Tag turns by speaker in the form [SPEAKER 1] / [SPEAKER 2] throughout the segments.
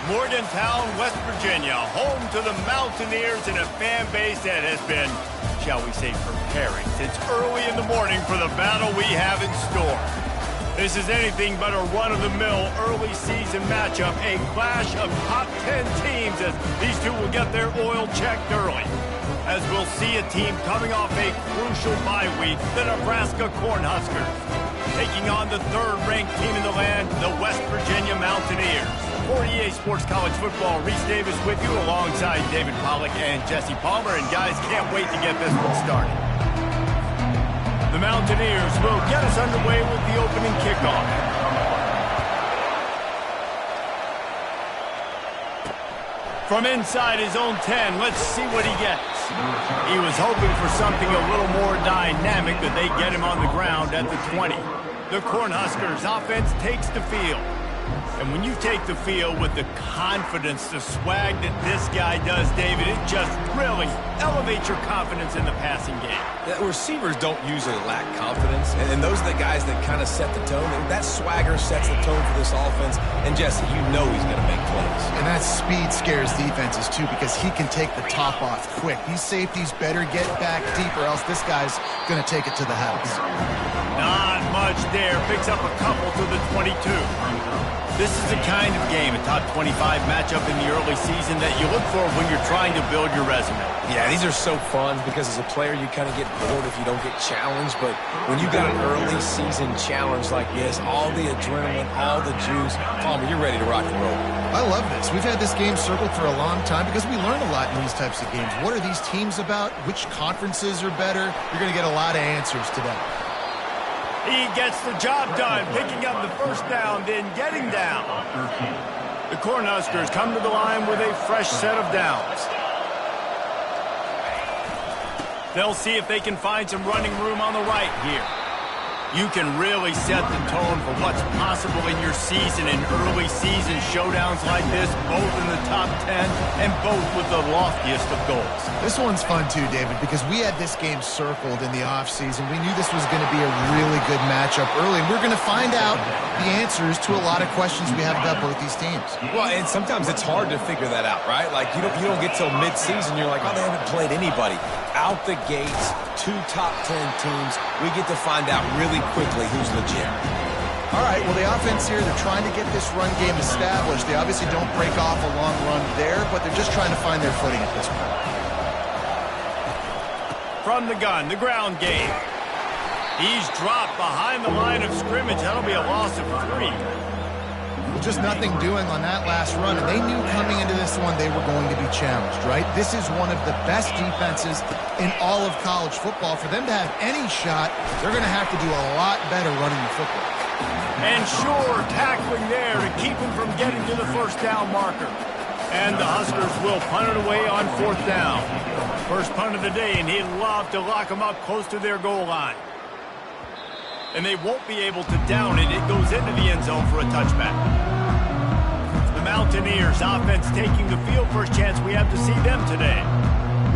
[SPEAKER 1] Morgantown, West Virginia, home to the Mountaineers and a fan base that has been, shall we say, preparing since early in the morning for the battle we have in store. This is anything but a run-of-the-mill early season matchup, a clash of top 10 teams as these two will get their oil checked early. As we'll see a team coming off a crucial bye week, the Nebraska Cornhuskers, taking on the third-ranked team in the land, the West Virginia Mountaineers. For EA Sports College Football, Reese Davis with you alongside David Pollack and Jesse Palmer. And guys, can't wait to get this one started. The Mountaineers will get us underway with the opening kickoff. From inside his own 10, let's see what he gets. He was hoping for something a little more dynamic, but they get him on the ground at the 20. The Cornhuskers offense takes the field. And when you take the field with the confidence, the swag that this guy does, David, it just really elevates your confidence in the passing game.
[SPEAKER 2] The receivers don't usually lack confidence, and those are the guys that kind of set the tone. And that swagger sets the tone for this offense. And, Jesse, you know he's going to make plays.
[SPEAKER 3] And that speed scares defenses, too, because he can take the top off quick. These safeties better get back deep, or else this guy's going to take it to the house.
[SPEAKER 1] Not much there. Picks up a couple to the 22. This is the kind of game, a top 25 matchup in the early season that you look for when you're trying to build your resume.
[SPEAKER 2] Yeah, these are so fun because as a player you kind of get bored if you don't get challenged. But when you got an early season challenge like this, all the adrenaline, all the juice, Palmer, you're ready to rock and roll.
[SPEAKER 3] I love this. We've had this game circled for a long time because we learn a lot in these types of games. What are these teams about? Which conferences are better? You're going to get a lot of answers today.
[SPEAKER 1] He gets the job done, picking up the first down, then getting down. The Cornhuskers come to the line with a fresh set of downs. They'll see if they can find some running room on the right here. You can really set the tone for what's possible in your season in early season showdowns like this, both in the top 10 and both with the loftiest of goals.
[SPEAKER 3] This one's fun too, David, because we had this game circled in the offseason. We knew this was going to be a really good matchup early, and we're going to find out the answers to a lot of questions we have about both these teams.
[SPEAKER 2] Well, and sometimes it's hard to figure that out, right? Like, you don't get till mid-season, you're like, oh, they haven't played anybody. Out the gates, 2 top 10 teams, we get to find out really quickly who's legit.
[SPEAKER 3] All right, well, the offense here, they're trying to get this run game established. They obviously don't break off a long run there, but they're just trying to find their footing at this point.
[SPEAKER 1] From the gun, the ground game. He's dropped behind the line of scrimmage. That'll be a loss of 3.
[SPEAKER 3] Just nothing doing on that last run, and they knew coming into this one they were going to be challenged, right? This is one of the best defenses in all of college football. For them to have any shot, they're going to have to do a lot better running the football.
[SPEAKER 1] And sure, tackling there to keep him from getting to the first down marker. And the Huskers will punt it away on 4th down. First punt of the day, and he'd love to lock them up close to their goal line. And they won't be able to down it. It goes into the end zone for a touchback. The Mountaineers offense taking the field. First chance we have to see them today.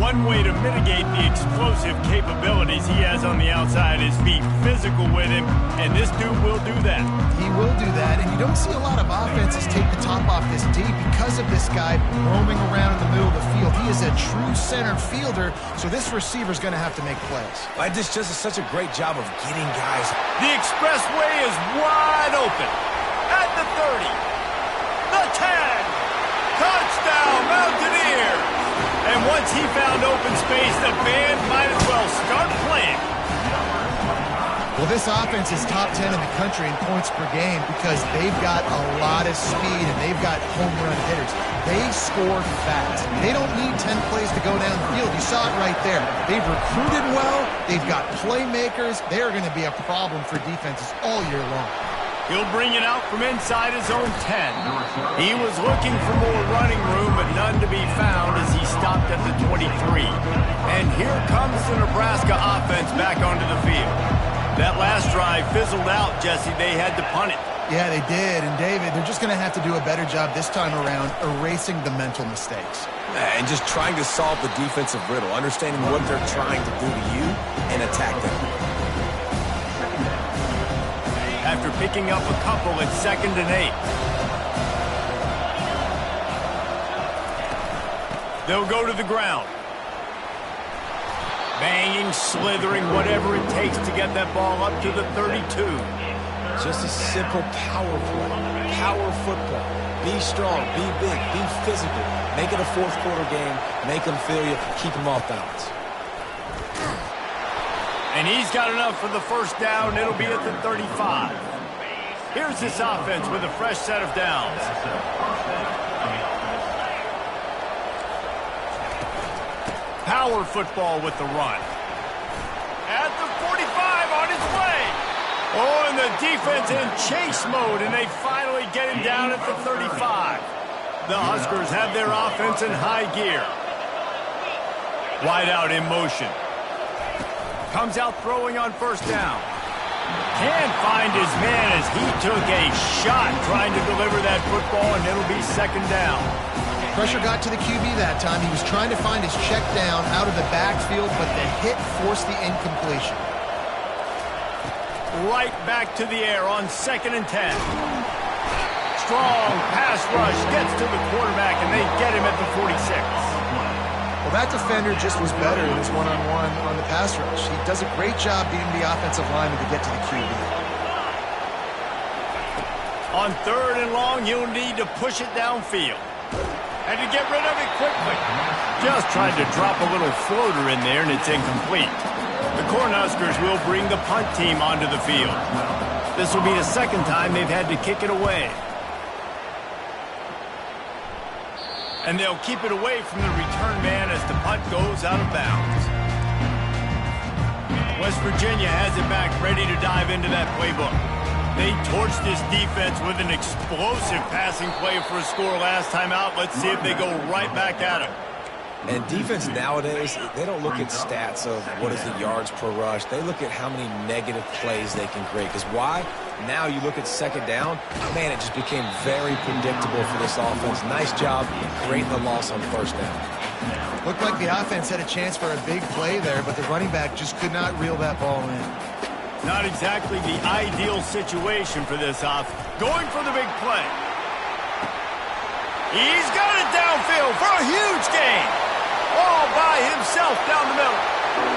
[SPEAKER 1] One way to mitigate the explosive capabilities he has on the outside is be physical with him, and this dude will do that.
[SPEAKER 3] He will do that, and you don't see a lot of offenses take the top off this D because of this guy roaming around in the middle of the field. He is a true center fielder, so this receiver's going to have to make plays.
[SPEAKER 2] This just is such a great job of getting guys.
[SPEAKER 1] The expressway is wide open. At the 30, the 10, touchdown Mountaineers! And once he found open space, the band might as well start playing.
[SPEAKER 3] Well, this offense is top 10 in the country in points per game because they've got a lot of speed and they've got home run hitters. They score fast. They don't need 10 plays to go down the field. You saw it right there. They've recruited well. They've got playmakers. They are going to be a problem for defenses all year long.
[SPEAKER 1] He'll bring it out from inside his own 10. He was looking for more running room, but none to be found as he stopped at the 23. And here comes the Nebraska offense back onto the field. That last drive fizzled out, Jesse. They had to punt it.
[SPEAKER 3] Yeah, they did. And, David, they're just going to have to do a better job this time around erasing the mental mistakes.
[SPEAKER 2] And just trying to solve the defensive riddle, understanding what they're trying to do to you and attack them.
[SPEAKER 1] After picking up a couple at 2nd and 8. They'll go to the ground. Banging, slithering, whatever it takes to get that ball up to the 32.
[SPEAKER 2] Just a simple power play. Power football. Be strong, be big, be physical. Make it a fourth quarter game. Make them feel you. Keep them off balance.
[SPEAKER 1] And he's got enough for the first down. It'll be at the 35. Here's this offense with a fresh set of downs. Power football with the run. At the 45 on his way. Oh, and the defense in chase mode, and they finally get him down at the 35. The Huskers have their offense in high gear. Wide out in motion. Comes out throwing on first down. Can't find his man as he took a shot trying to deliver that football, and it'll be 2nd down.
[SPEAKER 3] Pressure got to the QB that time. He was trying to find his check down out of the backfield, but the hit forced the incompletion.
[SPEAKER 1] Right back to the air on 2nd and 10. Strong pass rush gets to the quarterback, and they get him at the 46.
[SPEAKER 3] Well, that defender just was better in his one-on-one on the pass rush. He does a great job beating the offensive lineman to get to the QB.
[SPEAKER 1] On 3rd and long, you'll need to push it downfield. And to get rid of it quickly. Just tried to drop a little floater in there, and it's incomplete. The Cornhuskers will bring the punt team onto the field. This will be the 2nd time they've had to kick it away. And they'll keep it away from the return man as the punt goes out of bounds. West Virginia has it back, ready to dive into that playbook. They torched this defense with an explosive passing play for a score last time out. Let's see if they go right back at him.
[SPEAKER 2] And defense nowadays, they don't look at stats of what is the yards per rush. They look at how many negative plays they can create. Because why? Now you look at 2nd down, man, it just became very predictable for this offense. Nice job creating the loss on 1st down.
[SPEAKER 3] Looked like the offense had a chance for a big play there, but the running back just could not reel that ball in.
[SPEAKER 1] Not exactly the ideal situation for this offense. Going for the big play. He's got it downfield for a huge gain. All by himself down the middle.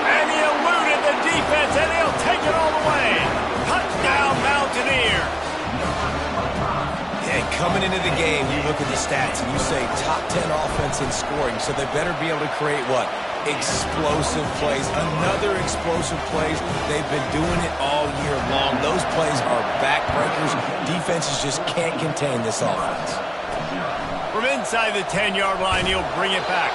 [SPEAKER 1] And he eluded the defense, and he'll take it all the way. Touchdown, Mountaineers.
[SPEAKER 2] And coming into the game, you look at the stats, and you say top 10 offense in scoring, so they better be able to create what? Explosive plays. Another explosive plays. They've been doing it all year long. Those plays are backbreakers. Defenses just can't contain this offense.
[SPEAKER 1] From inside the 10-yard line, he'll bring it back.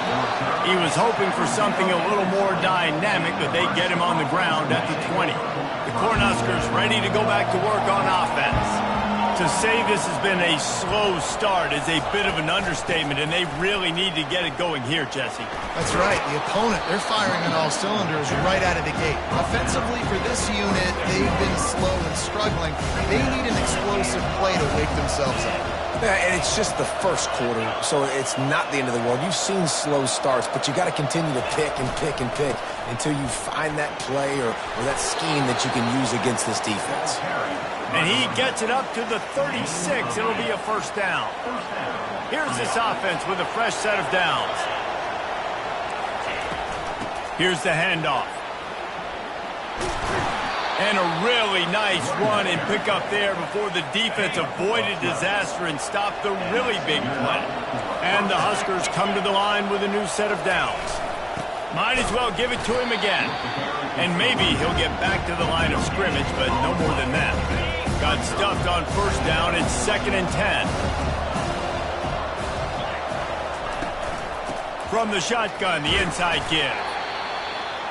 [SPEAKER 1] He was hoping for something a little more dynamic, but they get him on the ground at the 20. The Cornhuskers ready to go back to work on offense. To say this has been a slow start is a bit of an understatement, and they really need to get it going here, Jesse.
[SPEAKER 3] That's right. The opponent, they're firing on all cylinders right out of the gate. Offensively, for this unit, they've been slow and struggling. They need an explosive play to wake themselves up.
[SPEAKER 2] Yeah, and it's just the first quarter, so it's not the end of the world. You've seen slow starts, but you got to continue to pick and pick and pick until you find that play or that scheme that you can use against this defense.
[SPEAKER 1] And he gets it up to the 36. It'll be a 1st down. Here's this offense with a fresh set of downs. Here's the handoff. And a really nice run and pick up there before the defense avoided disaster and stopped the really big play. And the Huskers come to the line with a new set of downs. Might as well give it to him again. And maybe he'll get back to the line of scrimmage, but no more than that. Got stuffed on 1st down. It's 2nd and 10. From the shotgun, the inside give.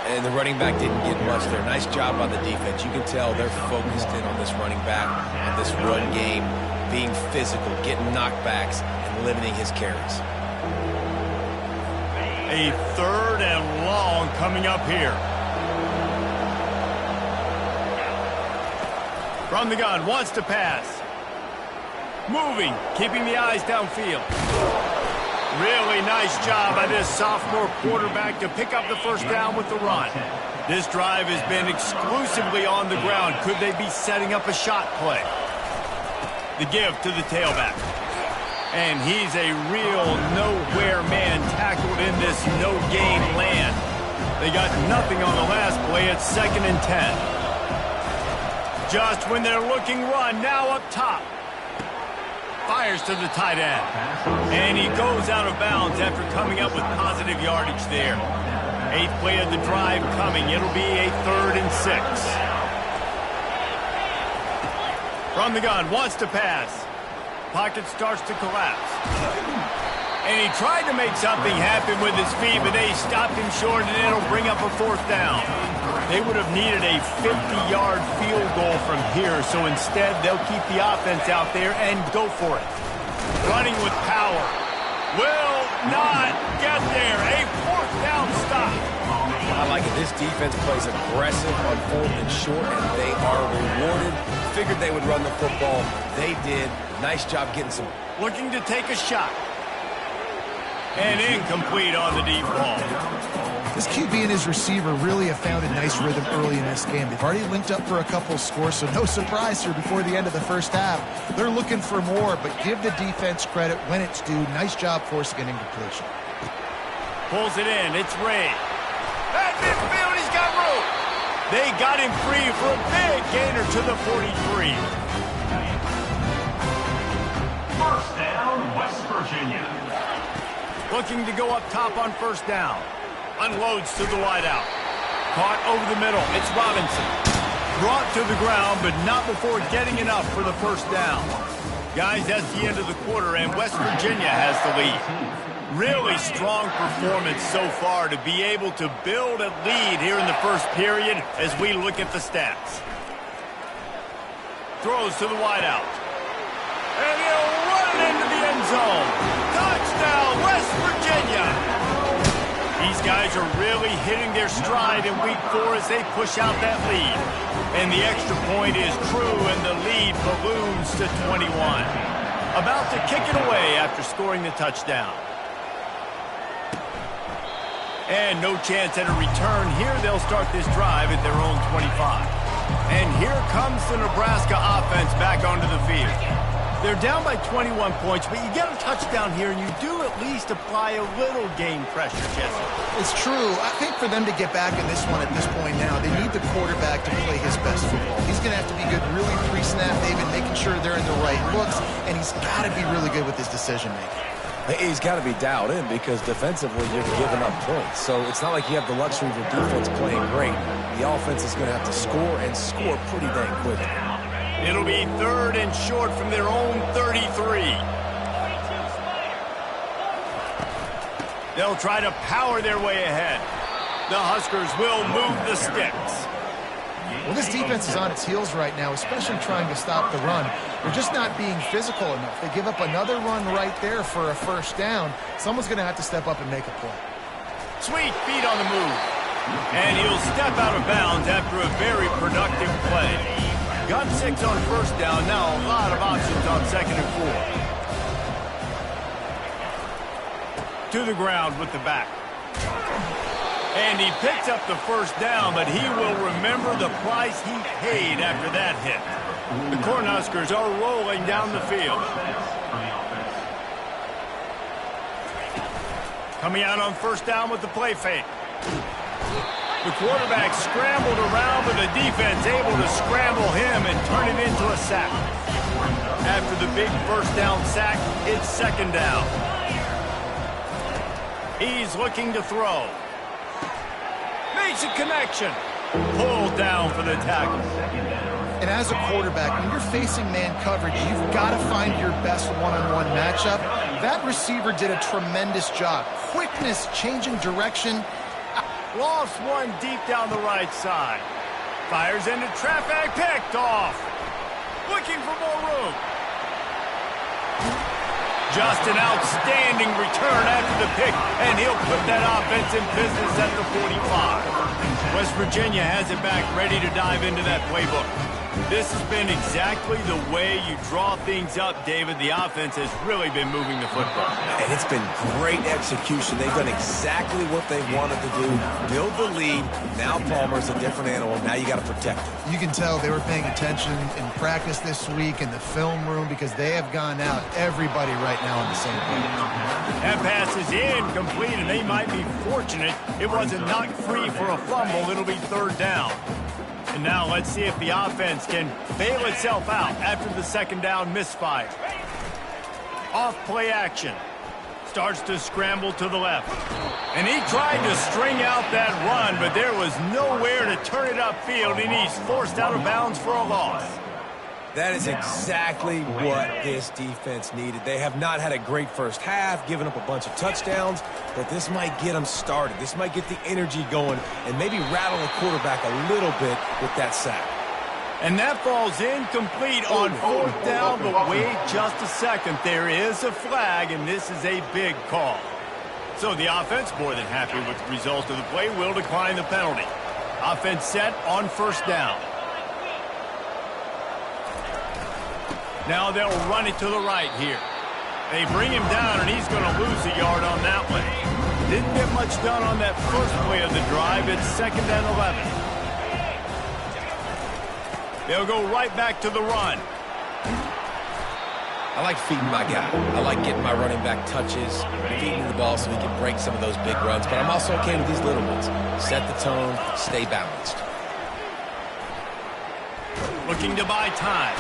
[SPEAKER 2] And the running back didn't get much there. Nice job on the defense. You can tell they're focused in on this running back, on this run game, being physical, getting knockbacks, and limiting his carries.
[SPEAKER 1] A 3rd and long coming up here. From the gun, wants to pass. Moving, keeping the eyes downfield. Really nice job by this sophomore quarterback to pick up the first down with the run. This drive has been exclusively on the ground. Could they be setting up a shot play? The give to the tailback. And he's a real nowhere man tackled in this no-gain land. They got nothing on the last play. It's 2nd and 10. Just when they're looking run, now up top. Fires to the tight end. And he goes out of bounds after coming up with positive yardage there. 8th play of the drive coming. It'll be a 3rd and 6. From the gun, wants to pass. Pocket starts to collapse. And he tried to make something happen with his feet, but they stopped him short, and it'll bring up a 4th down. They would have needed a 50-yard field goal from here, so instead they'll keep the offense out there and go for it. Running with power. Will not get there. A 4th down stop.
[SPEAKER 2] I like it. This defense plays aggressive on 4th and short, and they are rewarded. Figured they would run the football. They did. Nice job getting some.
[SPEAKER 1] Looking to take a shot. And incomplete on the deep ball.
[SPEAKER 3] This QB and his receiver really have found a nice rhythm early in this game. They've already linked up for a couple scores, so no surprise here before the end of the first half. They're looking for more, but give the defense credit when it's due. Nice job forcing an incompletion.
[SPEAKER 1] Pulls it in. It's Ray. At midfield, he's got room. They got him free for a big gainer to the 43.
[SPEAKER 4] First down, West Virginia.
[SPEAKER 1] Looking to go up top on first down. Unloads to the wideout. Caught over the middle. It's Robinson. Brought to the ground, but not before getting enough for the first down. Guys, that's the end of the quarter, and West Virginia has the lead. Really strong performance so far to be able to build a lead here in the first period as we look at the stats. Throws to the wideout. And he'll run it into the end zone. Touchdown, West Virginia. These guys are really hitting their stride in week 4 as they push out that lead. And the extra point is true, and the lead balloons to 21. About to kick it away after scoring the touchdown. And no chance at a return here. They'll start this drive at their own 25. And here comes the Nebraska offense back onto the field. They're down by 21 points, but you get a touchdown here, and you do at least apply a little game pressure, Jesse.
[SPEAKER 3] It's true. I think for them to get back in this one at this point now, they need the quarterback to play his best football. He's going to have to be good really pre-snap, David, making sure they're in the right looks, and he's got to be really good with his decision-making.
[SPEAKER 2] He's got to be dialed in because defensively you're giving up points. So it's not like you have the luxury of your defense playing great. The offense is going to have to score and score pretty dang quick.
[SPEAKER 1] It'll be 3rd and short from their own 33. They'll try to power their way ahead. The Huskers will move the sticks.
[SPEAKER 3] Well, this defense is on its heels right now, especially trying to stop the run. They're just not being physical enough. They give up another run right there for a first down. Someone's going to have to step up and make a play.
[SPEAKER 1] Sweet feet on the move. And he'll step out of bounds after a very productive play. Got 6 on first down. Now a lot of options on 2nd and 4. To the ground with the back. And he picks up the first down, but he will remember the price he paid after that hit. The Cornhuskers are rolling down the field. Coming out on first down with the play fake. The quarterback scrambled around, but the defense able to scramble him and turn it into a sack. After the big first down sack, it's 2nd down. He's looking to throw. Makes a connection. Pulled down for the tackle.
[SPEAKER 3] And as a quarterback, when you're facing man coverage, you've got to find your best one-on-one matchup. That receiver did a tremendous job. Quickness, changing direction.
[SPEAKER 1] Lost one deep down the right side. Fires into traffic, picked off. Looking for more room. Just an outstanding return after the pick, and he'll put that offense in business at the 45. West Virginia has it back, ready to dive into that playbook. This has been exactly the way you draw things up, David. The offense has really been moving the football.
[SPEAKER 2] And it's been great execution. They've done exactly what they wanted to do. Build the lead. Now Palmer's a different animal. Now you got to protect him.
[SPEAKER 3] You can tell they were paying attention in practice this week in the film room because they have gone out everybody right now on the same page.
[SPEAKER 1] That pass is incomplete, and they might be fortunate it wasn't knocked free for a fumble. It'll be third down. And now let's see if the offense can bail itself out after the second down misfire. Off play action. Starts to scramble to the left. And he tried to string out that run, but there was nowhere to turn it upfield, and he's forced out of bounds for a loss.
[SPEAKER 2] That is exactly what this defense needed. They have not had a great first half, given up a bunch of touchdowns, but this might get them started. This might get the energy going and maybe rattle the quarterback a little bit with that sack.
[SPEAKER 1] And that falls incomplete on fourth down, but wait just a second. There is a flag, and this is a big call. So the offense, more than happy with the result of the play, will decline the penalty. Offense set on first down. Now they'll run it to the right here. They bring him down, and he's going to lose a yard on that one. Didn't get much done on that first play of the drive. It's 2nd and 11. They'll go right back to the run.
[SPEAKER 2] I like feeding my guy. I like getting my running back touches, feeding the ball so he can break some of those big runs. But I'm also okay with these little ones. Set the tone, stay balanced.
[SPEAKER 1] Looking to buy time.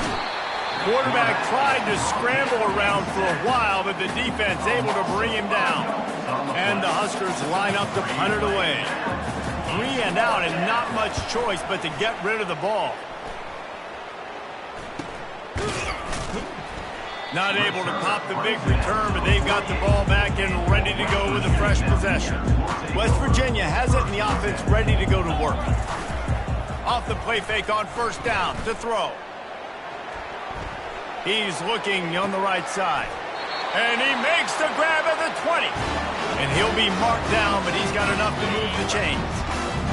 [SPEAKER 1] Quarterback tried to scramble around for a while, but the defense able to bring him down. And the Huskers line up to punt it away. 3 and out, and not much choice but to get rid of the ball. Not able to pop the big return, but they've got the ball back and ready to go with a fresh possession. West Virginia has it, and the offense ready to go to work. Off the play fake on first down to throw. He's looking on the right side. And he makes the grab at the 20. And he'll be marked down, but he's got enough to move the chains.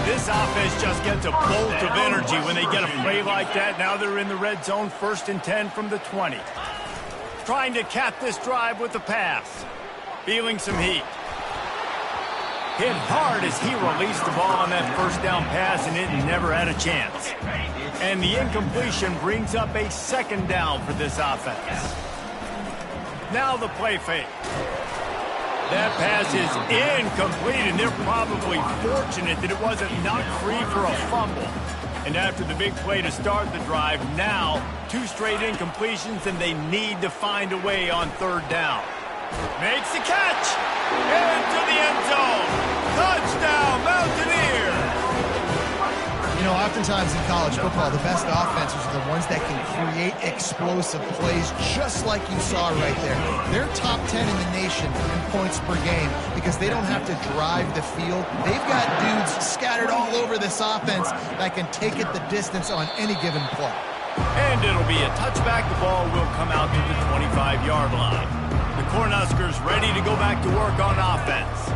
[SPEAKER 1] This offense just gets a bolt of energy when they get a play like that. Now they're in the red zone, 1st and 10 from the 20. Trying to cap this drive with the pass. Feeling some heat. Hit hard as he released the ball on that first down pass, and it never had a chance. And the incompletion brings up a 2nd down for this offense. Now the play fake. That pass is incomplete, and they're probably fortunate that it wasn't knocked free for a fumble. And after the big play to start the drive, now 2 straight incompletions, and they need to find a way on 3rd down. Makes the catch. Into the end zone. Touchdown, Mountaineers.
[SPEAKER 3] You know, oftentimes in college football, the best offenses are the ones that can create explosive plays, just like you saw right there. They're top 10 in the nation in points per game because they don't have to drive the field. They've got dudes scattered all over this offense that can take it the distance on any given play.
[SPEAKER 1] And it'll be a touchback. The ball will come out to the 25-yard line. The Cornhuskers ready to go back to work on offense.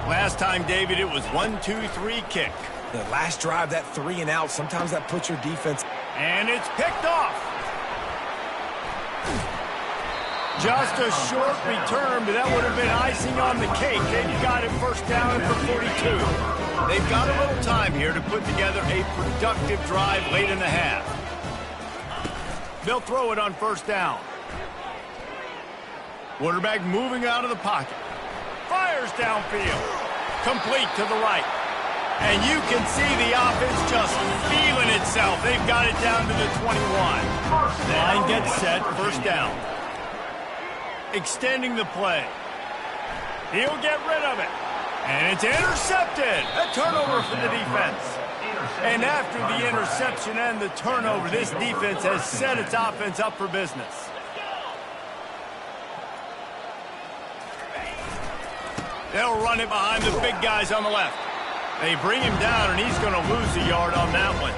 [SPEAKER 1] Last time, David, it was 1-2-3 kick.
[SPEAKER 2] The last drive, that 3 and out, sometimes that puts your defense.
[SPEAKER 1] And it's picked off. Just a short return, but that would have been icing on the cake. They've got it 1st down for 42. They've got a little time here to put together a productive drive late in the half. They'll throw it on 1st down. Quarterback moving out of the pocket. Fires downfield. Complete to the right. And you can see the offense just feeling itself. They've got it down to the 21. Line gets set, 1st down. Extending the play. He'll get rid of it. And it's intercepted. A turnover for the defense. And after the interception and the turnover, this defense has set its offense up for business. They'll run it behind the big guys on the left. They bring him down, and he's going to lose a yard on that one.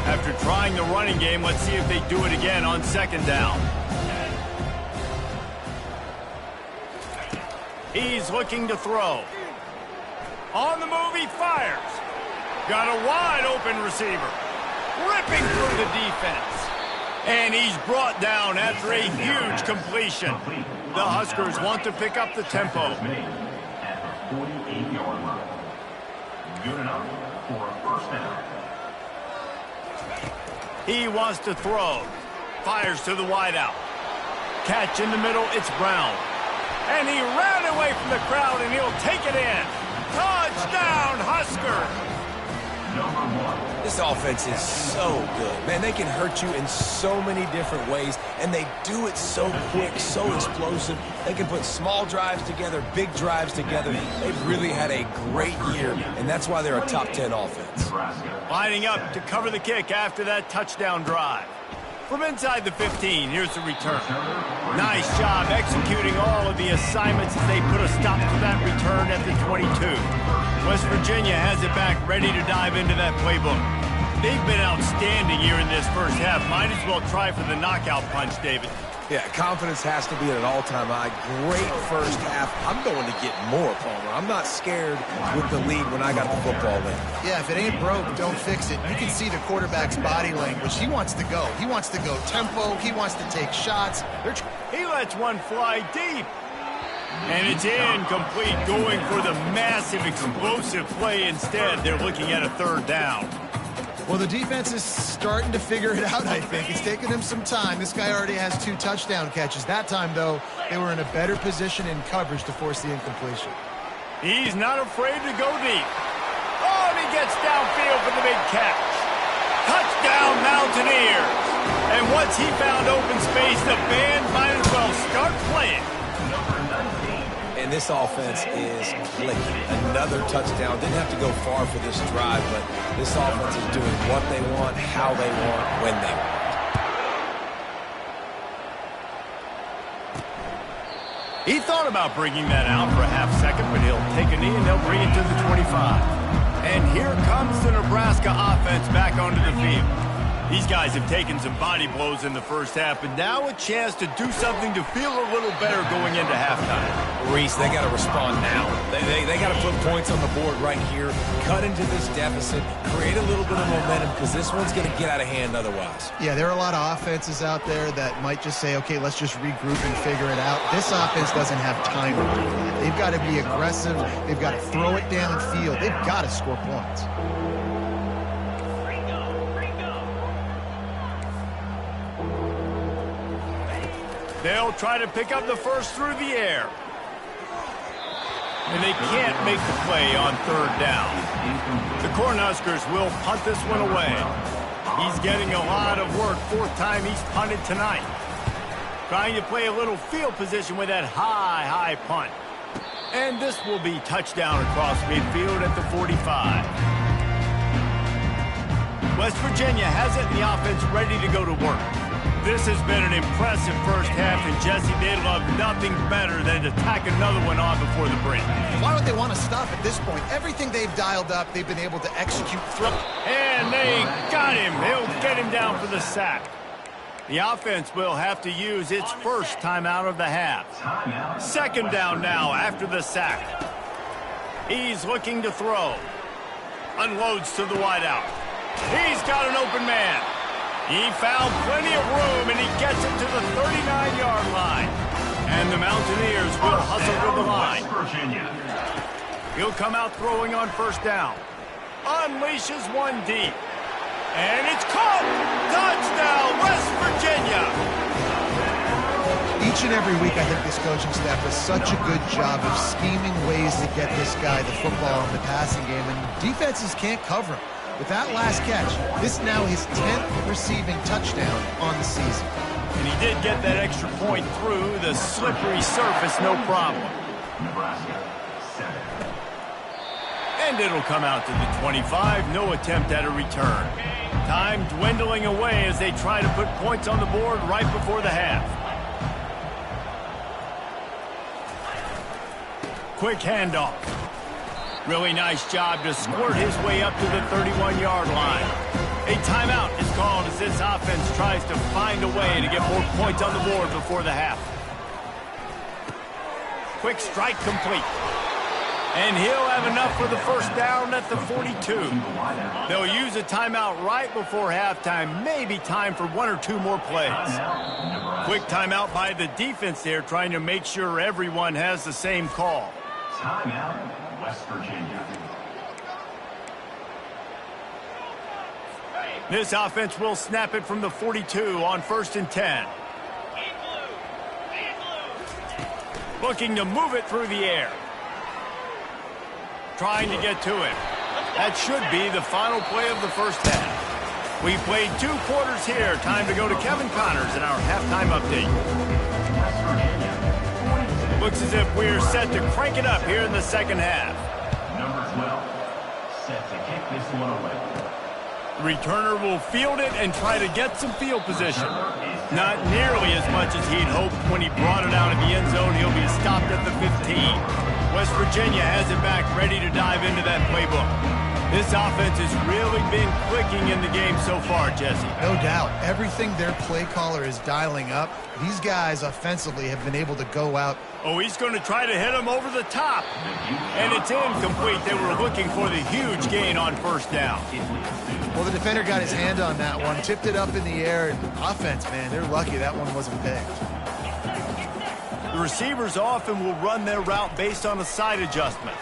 [SPEAKER 1] After trying the running game, let's see if they do it again on second down. He's looking to throw. On the move, he fires. Got a wide open receiver. Ripping through the defense. And he's brought down after a huge completion. The Huskers want to pick up the tempo.
[SPEAKER 4] At the 48-yard line. Good enough for a first down.
[SPEAKER 1] He wants to throw. Fires to the wideout. Catch in the middle, it's Brown. And he ran away from the crowd, and he'll take it in. Touchdown, Huskers!
[SPEAKER 2] This offense is so good. Man, they can hurt you in so many different ways, and they do it so quick, so explosive. They can put small drives together, big drives together. They've really had a great year, and that's why they're a top 10 offense.
[SPEAKER 1] Lining up to cover the kick after that touchdown drive. From inside the 15, here's the return. Nice job executing all of the assignments as they put a stop to that return at the 22. West Virginia has it back, ready to dive into that playbook. They've been outstanding here in this first half. Might as well try for the knockout punch, David.
[SPEAKER 2] Yeah, confidence has to be at an all-time high. Great first half. I'm going to get more, Palmer. I'm not scared with the lead when I got the football in.
[SPEAKER 3] Yeah, if it ain't broke, don't fix it. You can see the quarterback's body language. He wants to go. He wants to go tempo. He wants to take shots.
[SPEAKER 1] He lets one fly deep. And it's incomplete, going for the massive, explosive play instead. They're looking at a third down.
[SPEAKER 3] Well, the defense is starting to figure it out, I think. It's taken him some time. This guy already has 2 touchdown catches. That time, though, they were in a better position in coverage to force the incompletion.
[SPEAKER 1] He's not afraid to go deep. Oh, and he gets downfield for the big catch. Touchdown, Mountaineers. And once he found open space, the band might as well start playing.
[SPEAKER 2] And this offense is clicking. Another touchdown. Didn't have to go far for this drive, but this offense is doing what they want, how they want, when they want.
[SPEAKER 1] He thought about bringing that out for a half second, but he'll take a knee and they'll bring it to the 25. And here comes the Nebraska offense back onto the field. These guys have taken some body blows in the first half, and now a chance to do something to feel a little better going into halftime.
[SPEAKER 2] Reese, they got to respond now. They got to put points on the board right here, cut into this deficit, create a little bit of momentum, because this one's going to get out of hand otherwise.
[SPEAKER 3] Yeah, there are a lot of offenses out there that might just say, okay, let's just regroup and figure it out. This offense doesn't have time to do that. They've got to be aggressive. They've got to throw it downfield. They've got to score points.
[SPEAKER 1] They'll try to pick up the first through the air. And they can't make the play on third down. The Cornhuskers will punt this one away. He's getting a lot of work. 4th time he's punted tonight. Trying to play a little field position with that high punt. And this will be touchdown across midfield at the 45. West Virginia has it, and the offense ready to go to work. This has been an impressive first half, and Jesse, they'd love nothing better than to tack another one on before the break.
[SPEAKER 3] Why would they want to stop at this point? Everything they've dialed up, they've been able to execute through.
[SPEAKER 1] And they got him. They'll get him down for the sack. The offense will have to use its first timeout of the half. Second down now after the sack. He's looking to throw. Unloads to the wideout. He's got an open man. He found plenty of room, and he gets it to the 39-yard line. And the Mountaineers will hustle to the line. He'll come out throwing on first down. Unleashes one deep. And it's caught! Touchdown, West Virginia!
[SPEAKER 3] Each and every week, I think this coaching staff does such a good job of scheming ways to get this guy the football in the passing game, and defenses can't cover him. With that last catch, this is now his 10th receiving touchdown on the season.
[SPEAKER 1] And he did get that extra point through the slippery surface, no problem.
[SPEAKER 4] Nebraska, 7.
[SPEAKER 1] And it'll come out to the 25, no attempt at a return. Time dwindling away as they try to put points on the board right before the half. Quick handoff. Really nice job to squirt his way up to the 31-yard line. A timeout is called as this offense tries to find a way to get more points on the board before the half. Quick strike complete. And he'll have enough for the first down at the 42. They'll use a timeout right before halftime. Maybe time for one or two more plays. Quick timeout by the defense there, trying to make sure everyone has the same call.
[SPEAKER 4] Timeout, West Virginia.
[SPEAKER 1] This offense will snap it from the 42 on 1st and 10. Looking to move it through the air. Trying to get to it. That should be the final play of the first half. We played 2 quarters here. Time to go to Kevin Connors in our halftime update. Looks as if we're set to crank it up here in the second half.
[SPEAKER 4] Number 12, set to kick this one away.
[SPEAKER 1] Returner will field it and try to get some field position. Not nearly as much as he'd hoped when he brought it out of the end zone. He'll be stopped at the 15. West Virginia has it back, ready to dive into that playbook. This offense has really been clicking in the game so far, Jesse.
[SPEAKER 3] No doubt. Everything their play caller is dialing up, these guys offensively have been able to go out.
[SPEAKER 1] Oh, he's going to try to hit him over the top. And it's incomplete. They were looking for the huge gain on first down.
[SPEAKER 3] Well, the defender got his hand on that one, tipped it up in the air. Offense, man, they're lucky that one wasn't picked.
[SPEAKER 1] The receivers often will run their route based on a side adjustment.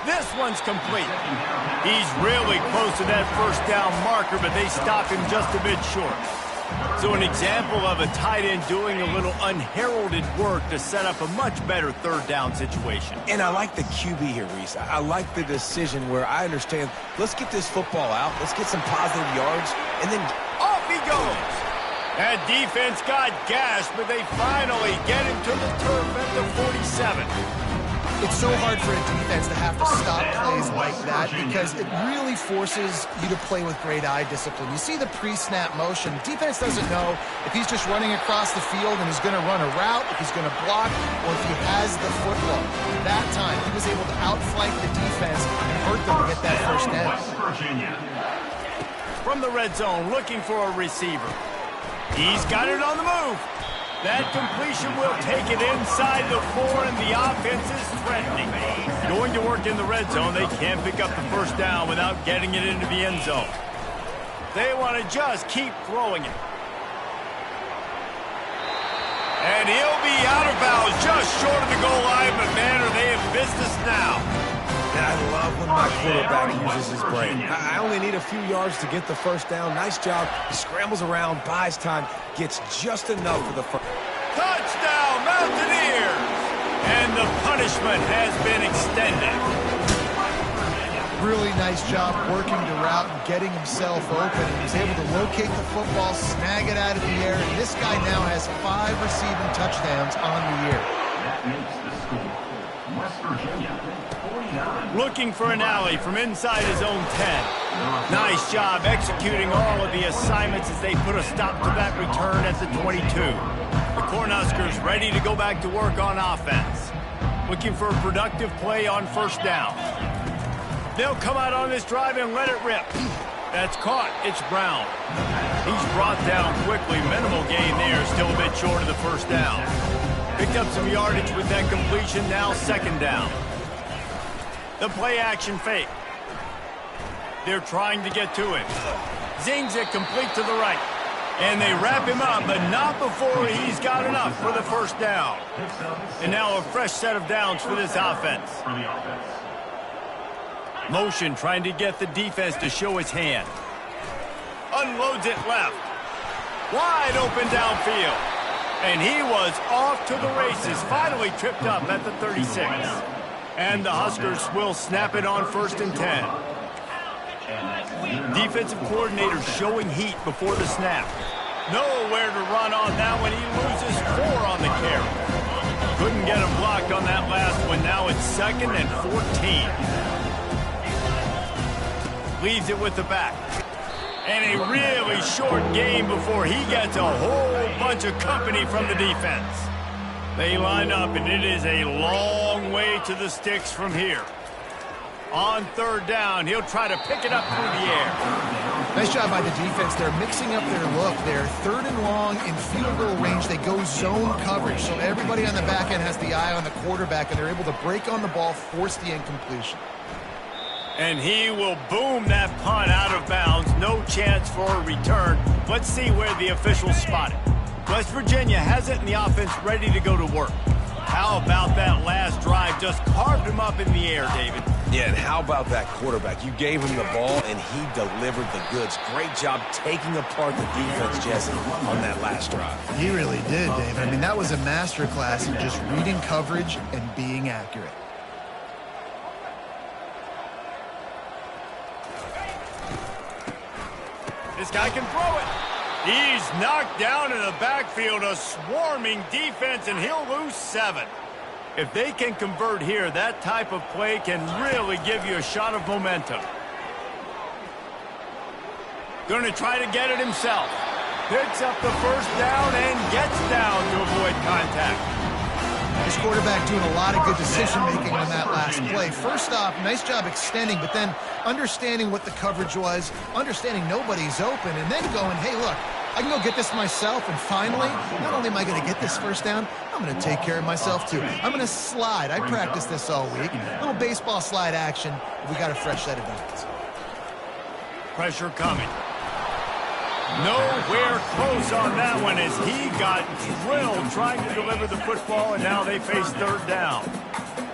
[SPEAKER 1] This one's complete. He's really close to that first down marker, but they stop him just a bit short. So an example of a tight end doing a little unheralded work to set up a much better third down situation.
[SPEAKER 2] And I like the QB here, Reese. I like the decision where I understand, let's get this football out, let's get some positive yards, and then
[SPEAKER 1] off he goes. That defense got gashed, but they finally get him to the turf at the 47.
[SPEAKER 3] It's so hard for a defense to have to stop plays like that because it really forces you to play with great eye discipline. You see the pre-snap motion. Defense doesn't know if he's just running across the field and he's going to run a route, if he's going to block, or if he has the football. That time, he was able to outflank the defense and hurt them to get that first down.
[SPEAKER 1] From the red zone, looking for a receiver. He's got it on the move. That completion will take it inside the 4, and the offense is threatening. Going to work in the red zone, they can't pick up the first down without getting it into the end zone. They want to just keep throwing it. And he'll be out of bounds just short of the goal line, but man, are they in business now.
[SPEAKER 2] And I love when my quarterback uses his brain. I only need a few yards to get the first down. Nice job. He scrambles around, buys time, gets just enough for the first.
[SPEAKER 1] Touchdown, Mountaineers! And the punishment has been extended.
[SPEAKER 3] Really nice job working the route and getting himself open. He was able to locate the football, snag it out of the air, and this guy now has 5 receiving touchdowns on the year.
[SPEAKER 4] That makes the score. West Virginia, 49.
[SPEAKER 1] Looking for an alley from inside his own 10. Nice job executing all of the assignments as they put a stop to that return at the 22. The Cornhuskers ready to go back to work on offense. Looking for a productive play on first down. They'll come out on this drive and let it rip. That's caught. It's Brown. He's brought down quickly. Minimal gain there. Still a bit short of the first down. Picked up some yardage with that completion. Now second down. The play action fake. They're trying to get to him. Zings it complete to the right. And they wrap him up, but not before he's got enough for the first down. And now a fresh set of downs for this offense. Motion trying to get the defense to show his hand. Unloads it left. Wide open downfield. And he was off to the races. Finally tripped up at the 36. And the Huskers will snap it on 1st and 10. Defensive coordinator showing heat before the snap. Nowhere to run on that one. He loses 4 on the carry. Couldn't get him blocked on that last one. Now it's 2nd and 14. Leaves it with the back. And a really short game before he gets a whole bunch of company from the defense. They line up, and it is a long way to the sticks from here. On third down, he'll try to pick it up through the air.
[SPEAKER 3] Nice job by the defense. They're mixing up their look. They're third and long in field goal range. They go zone coverage, so everybody on the back end has the eye on the quarterback, and they're able to break on the ball, force the incompletion.
[SPEAKER 1] And he will boom that punt out of bounds. No chance for a return. Let's see where the officials spot it. West Virginia has it in the offense ready to go to work. How about that last drive? Just carved him up in the air, David.
[SPEAKER 2] Yeah, and how about that quarterback? You gave him the ball, and he delivered the goods. Great job taking apart the defense, Jesse, on that last drive.
[SPEAKER 3] He really did, David. I mean, that was a masterclass in just reading coverage and being accurate.
[SPEAKER 1] This guy can throw it. He's knocked down in the backfield, a swarming defense, and he'll lose 7. If they can convert here, that type of play can really give you a shot of momentum. Going to try to get it himself. Picks up the first down and gets down to avoid contact.
[SPEAKER 3] This quarterback doing a lot of good decision-making on that last play. First off, nice job extending, but then understanding what the coverage was, understanding nobody's open, and then going, hey, look, I can go get this myself, and finally, not only am I going to get this first down, I'm going to take care of myself, too. I'm going to slide. I practiced this all week. A little baseball slide action. We got a fresh set of downs.
[SPEAKER 1] Pressure coming. Nowhere close on that one as he got drilled trying to deliver the football, and now they face third down.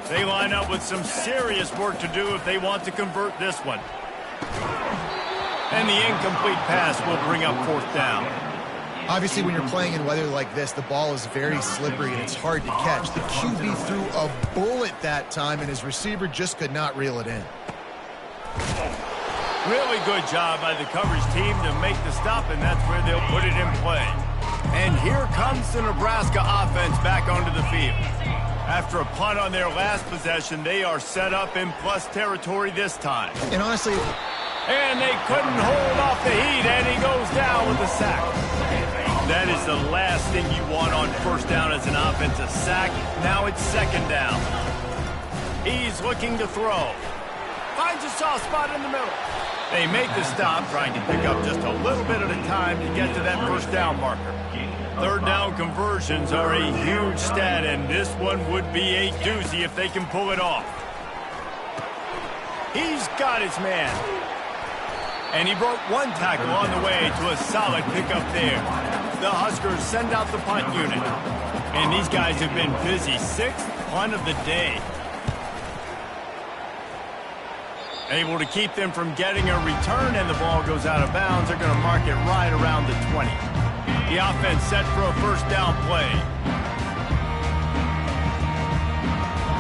[SPEAKER 1] They line up with some serious work to do if they want to convert this one. And the incomplete pass will bring up fourth down.
[SPEAKER 3] Obviously, when you're playing in weather like this, the ball is very slippery and it's hard to catch. The QB threw a bullet that time, and his receiver just could not reel it in.
[SPEAKER 1] Really good job by the coverage team to make the stop, and that's where they'll put it in play. And here comes the Nebraska offense back onto the field. After a punt on their last possession, they are set up in plus territory this time.
[SPEAKER 3] And honestly...
[SPEAKER 1] And they couldn't hold off the heat, and he goes down with a sack. That is the last thing you want on first down as an offense, a sack. Now it's second down. He's looking to throw. Finds a soft spot in the middle. They make the stop, trying to pick up just a little bit at a time to get to that first down marker. Third down conversions are a huge stat, and this one would be a doozy if they can pull it off. He's got his man. And he broke one tackle on the way to a solid pickup there. The Huskers send out the punt unit. And these guys have been busy. 6th punt of the day. Able to keep them from getting a return, and the ball goes out of bounds. They're going to mark it right around the 20. The offense set for a first down play.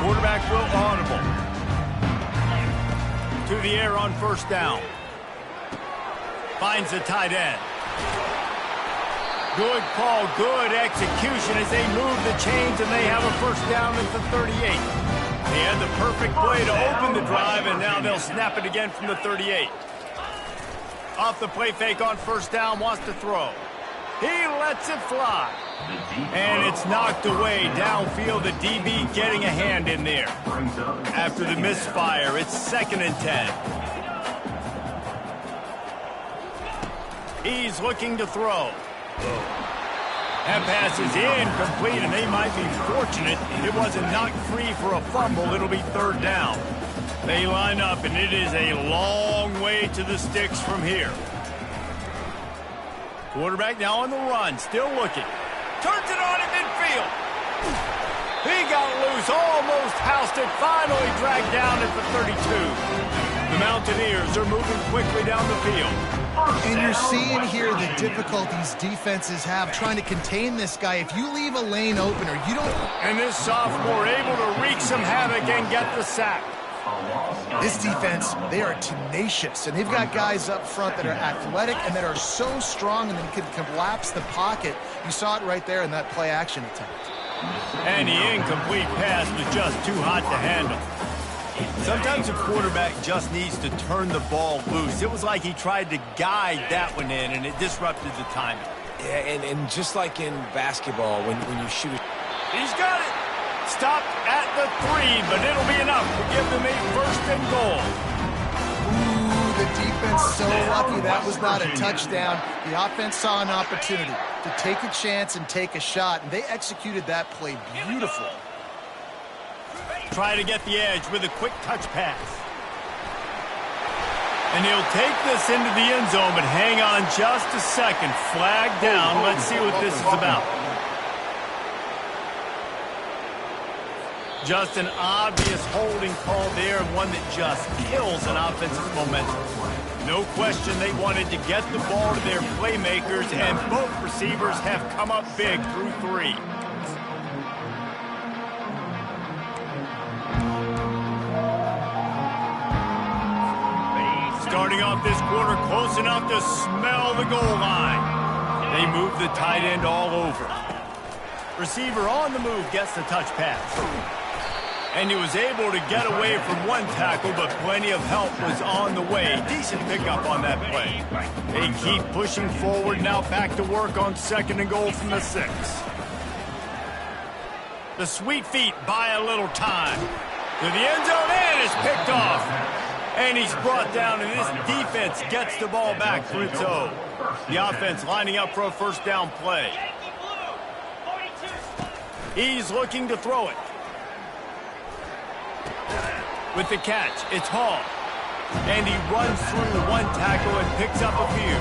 [SPEAKER 1] Quarterback will audible. To the air on first down. Finds the tight end. Good call, good execution as they move the chains, and they have a first down at the 38. They had the perfect play to open the drive, and now they'll snap it again from the 38. Off the play fake on first down, wants to throw. He lets it fly. And it's knocked away downfield, the DB getting a hand in there. After the misfire, it's 2nd and 10. He's looking to throw. That pass is incomplete, and they might be fortunate it wasn't knocked free for a fumble. It'll be third down. They line up, and it is a long way to the sticks from here. Quarterback now on the run, still looking. Turns it on at midfield. He got loose, almost housed it, finally dragged down at the 32. The Mountaineers are moving quickly down the field.
[SPEAKER 3] And you're seeing here the difficulties defenses have trying to contain this guy. If you leave a lane open or you don't...
[SPEAKER 1] And this sophomore able to wreak some havoc and get the sack.
[SPEAKER 3] This defense, they are tenacious, and they've got guys up front that are athletic and that are so strong and that can collapse the pocket. You saw it right there in that play-action attempt.
[SPEAKER 1] And the incomplete pass was just too hot to handle. Sometimes a quarterback just needs to turn the ball loose. It was like he tried to guide that one in, and it disrupted the timing.
[SPEAKER 2] Yeah, and just like in basketball, when you shoot
[SPEAKER 1] He's got it. Stopped at the 3, but it'll be enough to give them a 1st and goal.
[SPEAKER 3] Ooh, the defense so lucky that was not a touchdown. The offense saw an opportunity to take a chance and take a shot, and they executed that play beautifully.
[SPEAKER 1] Try to get the edge with a quick touch pass. And he'll take this into the end zone, but hang on just a second. Flag down. Let's see what this is about. Just an obvious holding call there, and one that just kills an offensive momentum. No question they wanted to get the ball to their playmakers, and both receivers have come up big through 3. Starting off this quarter close enough to smell the goal line. They move the tight end all over. Receiver on the move gets the touch pass. And he was able to get away from one tackle, but plenty of help was on the way. Decent pickup on that play. They keep pushing forward, now back to work on 2nd and goal from the 6. The sweet feet buy a little time. To the end zone, and is picked off. And he's brought down, and this defense gets the ball back for its own. The offense lining up for a 1st down play. He's looking to throw it. With the catch, it's Hall. And he runs through one tackle and picks up a few.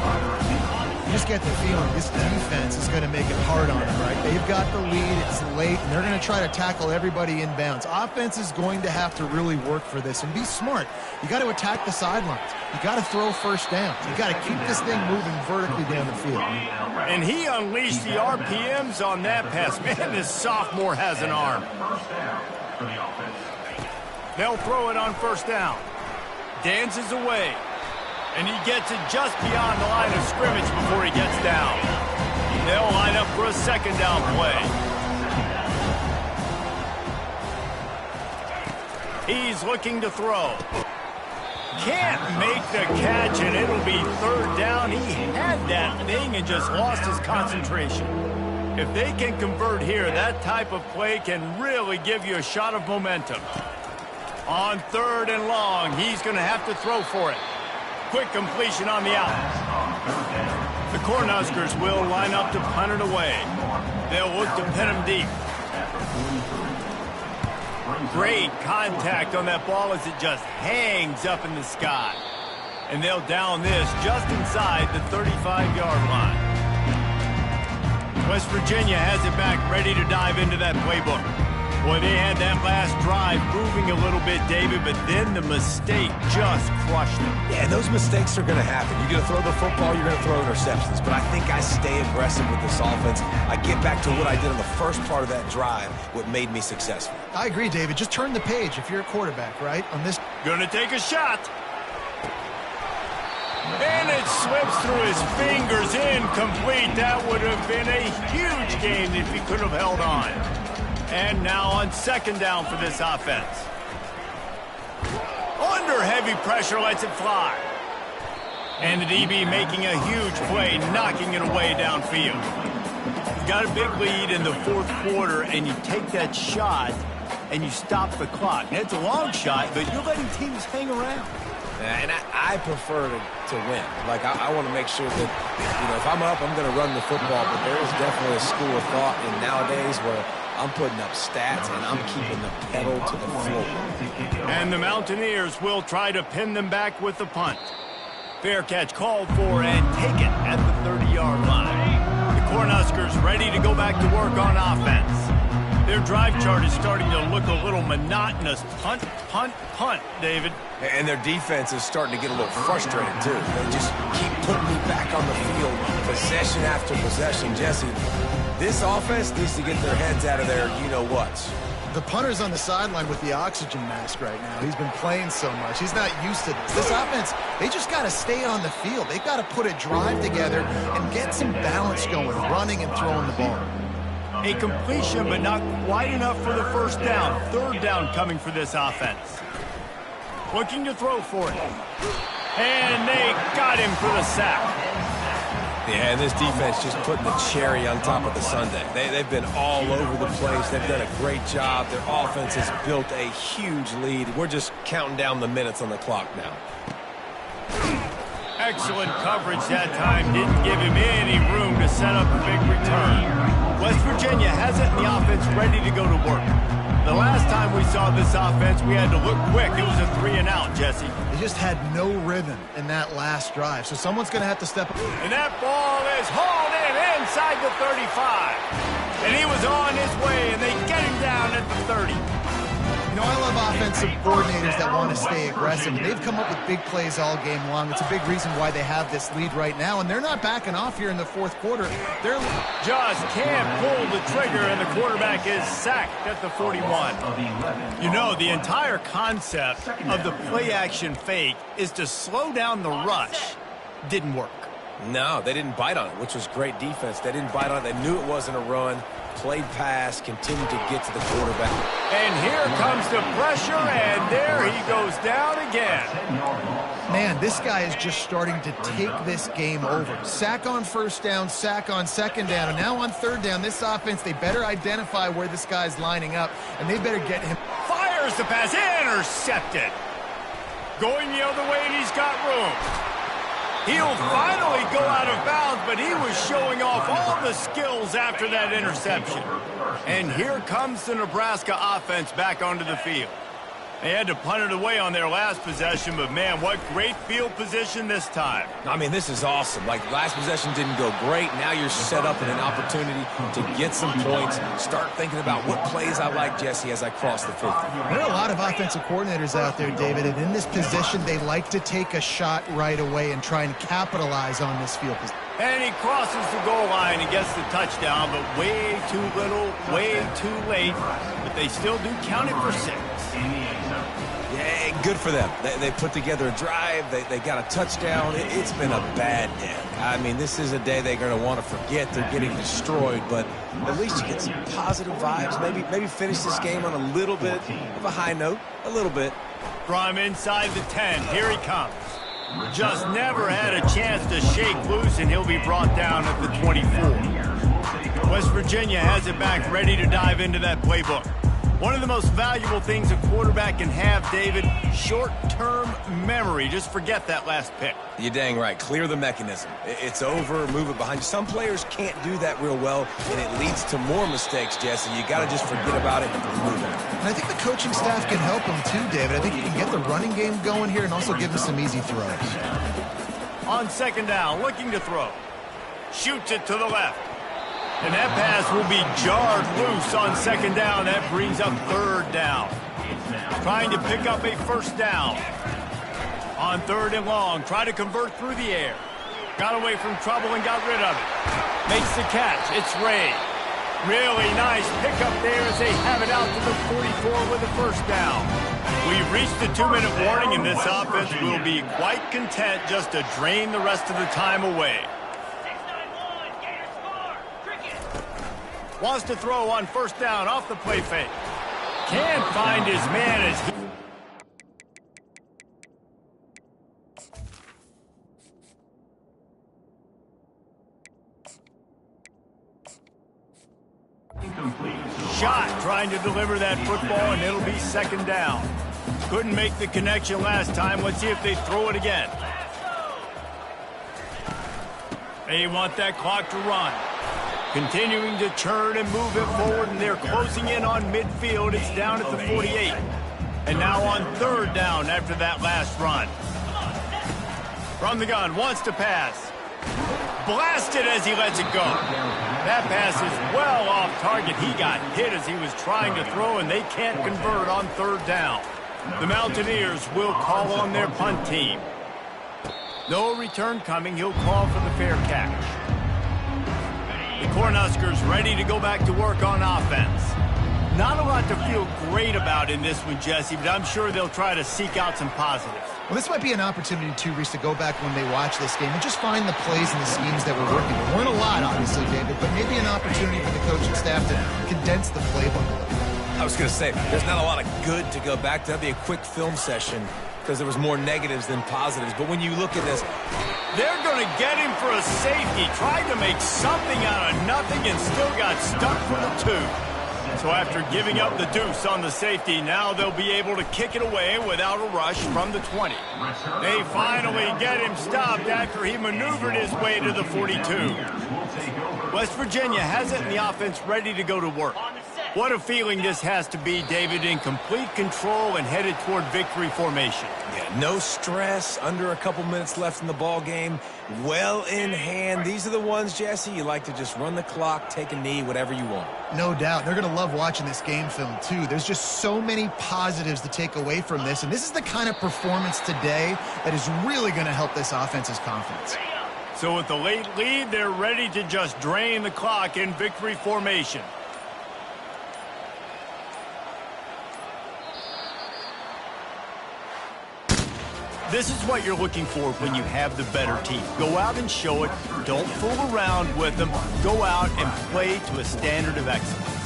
[SPEAKER 3] You just get the feeling this defense is going to make it hard on them, right? They've got the lead, it's late, and they're going to try to tackle everybody inbounds. Offense is going to have to really work for this and be smart. You got to attack the sidelines. You got to throw 1st down. You got to keep this thing moving vertically down the field.
[SPEAKER 1] And he unleashed the RPMs on that pass. Man, this sophomore has an arm. They'll throw it on 1st down. Dances away. And he gets it just beyond the line of scrimmage before he gets down. They'll line up for a 2nd down play. He's looking to throw. Can't make the catch, and it'll be 3rd down. He had that thing and just lost his concentration. If they can convert here, that type of play can really give you a shot of momentum. On 3rd and long, he's going to have to throw for it. Quick completion on the out. The Cornhuskers will line up to punt it away. They'll look to pin him deep. Great contact on that ball as it just hangs up in the sky. And they'll down this just inside the 35-yard line. West Virginia has it back, ready to dive into that playbook. Boy, they had that last drive moving a little bit, David, but then the mistake just crushed them.
[SPEAKER 2] Yeah, those mistakes are going to happen. You're going to throw the football, you're going to throw interceptions. But I think I stay aggressive with this offense. I get back to what I did on the first part of that drive, what made me successful.
[SPEAKER 3] I agree, David. Just turn the page if you're a quarterback, right? On this.
[SPEAKER 1] Gonna take a shot. And it slips through his fingers, incomplete. That would have been a huge gain if he could have held on. And now on 2nd down for this offense. Under heavy pressure, lets it fly. And the DB making a huge play, knocking it away downfield. You got a big lead in the 4th quarter, and you take that shot, and you stop the clock. And it's a long shot, but you're letting teams hang around.
[SPEAKER 2] And I prefer to win. Like, I want to make sure that, if I'm up, I'm going to run the football. But there is definitely a school of thought in nowadays where I'm putting up stats and I'm keeping the pedal to the floor.
[SPEAKER 1] And the Mountaineers will try to pin them back with the punt. Fair catch called for and taken at the 30-yard line. The Cornhuskers ready to go back to work on offense. Their drive chart is starting to look a little monotonous. Punt, punt, punt, David.
[SPEAKER 2] And their defense is starting to get a little frustrated, too. They just keep putting me back on the field, possession after possession. Jesse, this offense needs to get their heads out of their you-know-whats.
[SPEAKER 3] The punter's on the sideline with the oxygen mask right now. He's been playing so much. He's not used to this. This offense, they just got to stay on the field. They've got to put a drive together and get some balance going, running and throwing the ball.
[SPEAKER 1] A completion, but not quite enough for the 1st down. 3rd down coming for this offense. Looking to throw for it. And they got him for the sack.
[SPEAKER 2] Yeah, and this defense just putting the cherry on top of the sundae. They've been all over the place. They've done a great job. Their offense has built a huge lead. We're just counting down the minutes on the clock now.
[SPEAKER 1] Excellent coverage that time. Didn't give him any room to set up a big return. West Virginia has it in the offense ready to go to work. The last time we saw this offense, we had to look quick. It was a 3-and-out, Jesse.
[SPEAKER 3] They just had no rhythm in that last drive, so someone's going to have to step up.
[SPEAKER 1] And that ball is hauled in inside the 35. And he was on his way, and they get him down at the 30.
[SPEAKER 3] You know, I love offensive coordinators that want to stay aggressive, and they've come up with big plays all game long. It's a big reason why they have this lead right now, and they're not backing off here in the fourth quarter. They're
[SPEAKER 1] just can't pull the trigger, and the quarterback is sacked at the 41. You know, the entire concept of the play-action fake is to slow down the rush. Didn't work.
[SPEAKER 2] No, they didn't bite on it, which was great defense. They didn't bite on it. They knew it wasn't a run. Played pass, continued to get to the quarterback.
[SPEAKER 1] And here comes the pressure, and there he goes down again.
[SPEAKER 3] Man, this guy is just starting to take this game over. Sack on first down, sack on second down, and now on third down, this offense, they better identify where this guy's lining up, and they better get him.
[SPEAKER 1] Fires the pass, intercepted. Going the other way, and he's got room. He'll finally go out of bounds, but he was showing off all the skills after that interception. And here comes the Nebraska offense back onto the field. They had to punt it away on their last possession, but man, what great field position this time.
[SPEAKER 2] I mean, this is awesome. Like, last possession didn't go great. Now you're set up in an opportunity to get some points. Start thinking about what plays I like, Jesse, as I cross the 50.
[SPEAKER 3] There are a lot of offensive coordinators out there, David, and in this position, they like to take a shot right away and try and capitalize on this field position.
[SPEAKER 1] And he crosses the goal line and gets the touchdown, but way too little, way too late. But they still do count it for 6.
[SPEAKER 2] Yeah, good for them. They put together a drive. They got a touchdown. It's been a bad day. I mean, this is a day they're going to want to forget. They're getting destroyed, but at least you get some positive vibes. Maybe finish this game on a little bit of a high note. A little bit.
[SPEAKER 1] From inside the 10, here he comes. Just never had a chance to shake loose, and he'll be brought down at the 24. West Virginia has it back, ready to dive into that playbook. One of the most valuable things a quarterback can have, David, short-term memory. Just forget that last pick.
[SPEAKER 2] You're dang right. Clear the mechanism. It's over. Move it behind you. Some players can't do that real well, and it leads to more mistakes, Jesse. You got to just forget about it and move it.
[SPEAKER 3] And I think the coaching staff can help him too, David. I think you can get the running game going here and also give him some easy throws.
[SPEAKER 1] On second down, looking to throw. Shoots it to the left. And that pass will be jarred loose on second down. That brings up third down. Trying to pick up a first down. On third and long, try to convert through the air. Got away from trouble and got rid of it. Makes the catch. It's Ray. Really nice pickup there as they have it out to the 44 with a first down. We've reached the 2-minute warning, and this offense will be quite content just to drain the rest of the time away. Wants to throw on first down off the play fake. Can't find his man as he... Shot trying to deliver that football, and it'll be second down. Couldn't make the connection last time. Let's see if they throw it again. They want that clock to run. Continuing to churn and move it forward, and they're closing in on midfield. It's down at the 48. And now on third down after that last run. From the gun, wants to pass. Blasted as he lets it go. That pass is well off target. He got hit as he was trying to throw, and they can't convert on third down. The Mountaineers will call on their punt team. No return coming. He'll call for the fair catch. The Cornhuskers ready to go back to work on offense. Not a lot to feel great about in this one, Jesse, but I'm sure they'll try to seek out some positives.
[SPEAKER 3] Well, this might be an opportunity, too, Reese, to go back when they watch this game and just find the plays and the schemes that were working. There weren't a lot, obviously, David, but maybe an opportunity for the coaching staff to condense the playbook a little bit.
[SPEAKER 2] I was going to say, there's not a lot of good to go back to. That'd be a quick film session. because there was more negatives than positives. But when you look at this,
[SPEAKER 1] they're going to get him for a safety. Tried to make something out of nothing and still got stuck for the 2. So after giving up the deuce on the safety, now they'll be able to kick it away without a rush from the 20. They finally get him stopped after he maneuvered his way to the 42. West Virginia has it in the offense ready to go to work. What a feeling this has to be, David, in complete control and headed toward victory formation.
[SPEAKER 2] Yeah, no stress, under a couple minutes left in the ball game, well in hand. These are the ones, Jesse, you like to just run the clock, take a knee, whatever you want.
[SPEAKER 3] No doubt. They're going to love watching this game film, too. There's just so many positives to take away from this, and this is the kind of performance today that is really going to help this offense's confidence.
[SPEAKER 1] So with the late lead, they're ready to just drain the clock in victory formation. This is what you're looking for when you have the better team. Go out and show it. Don't fool around with them. Go out and play to a standard of excellence.